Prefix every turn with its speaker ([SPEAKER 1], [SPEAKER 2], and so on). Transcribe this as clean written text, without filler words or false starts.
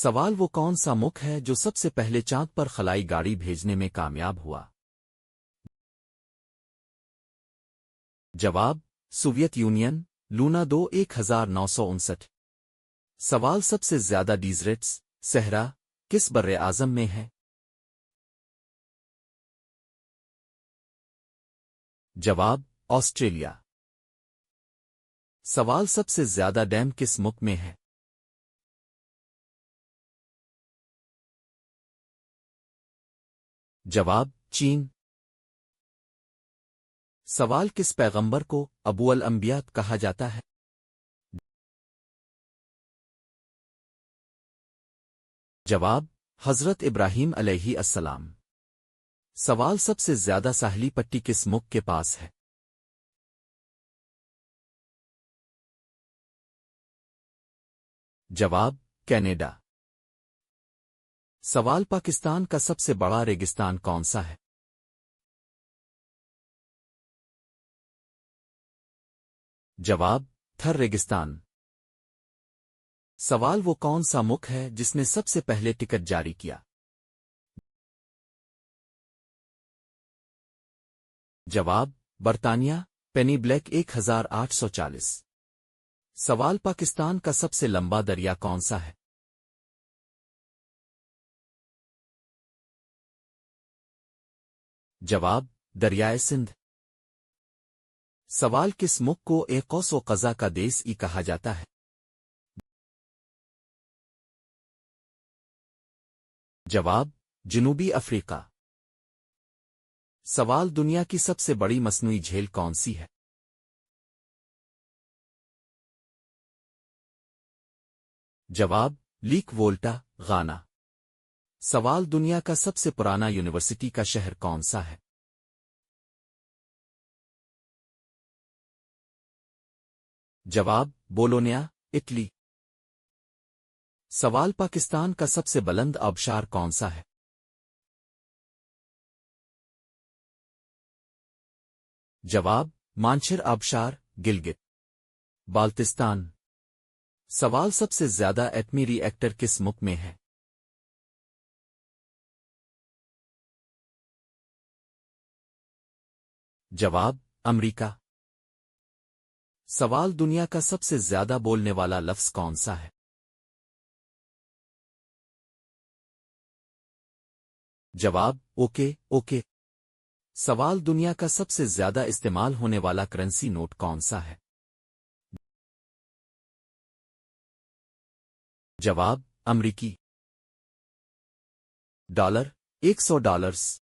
[SPEAKER 1] سوال وہ کون سا ملک ہے جو سب سے پہلے چاند پر خلائی گاڑی بھیجنے میں کامیاب ہوا؟ جواب: سوویت یونین، لونا 1959۔ سوال سب سے زیادہ ڈیزرٹس صحرا کس بر اعظم میں ہے؟ جواب: آسٹریلیا۔ سوال سب سے زیادہ ڈیم کس ملک میں ہے؟ جواب: چین۔ سوال کس پیغمبر کو ابو الانبیاء کہا جاتا ہے؟ جواب: حضرت ابراہیم علیہ السلام۔ سوال سب سے زیادہ ساحلی پٹی کس ملک کے پاس ہے؟ جواب: کینیڈا۔ سوال پاکستان کا سب سے بڑا ریگستان کون سا ہے؟ جواب: تھر ریگستان۔ سوال وہ کون سا ملک ہے جس نے سب سے پہلے ٹکٹ جاری کیا؟ جواب: برطانیہ، پینی بلیک 1840۔ سوال پاکستان کا سب سے لمبا دریا کون سا ہے؟ جواب: دریائے سندھ۔ سوال کس ملک کو ایک قوس و قزح کا دیس کہا جاتا ہے؟ جواب: جنوبی افریقہ۔ سوال دنیا کی سب سے بڑی مصنوعی جھیل کون سی ہے؟ جواب: لیک وولٹا، غانا۔ سوال دنیا کا سب سے پرانا یونیورسٹی کا شہر کون سا ہے؟ جواب: بولونیا، اٹلی۔ سوال پاکستان کا سب سے بلند آبشار کون سا ہے؟ جواب: مانچھر آبشار، گلگت بالتستان۔ سوال سب سے زیادہ ایٹمی ری ایکٹر کس ملک میں ہے؟ جواب: امریکہ۔ سوال دنیا کا سب سے زیادہ بولنے والا لفظ کون سا ہے؟ جواب: اوکے اوکے۔ سوال دنیا کا سب سے زیادہ استعمال ہونے والا کرنسی نوٹ کون سا ہے؟ جواب: امریکی ڈالر، $100۔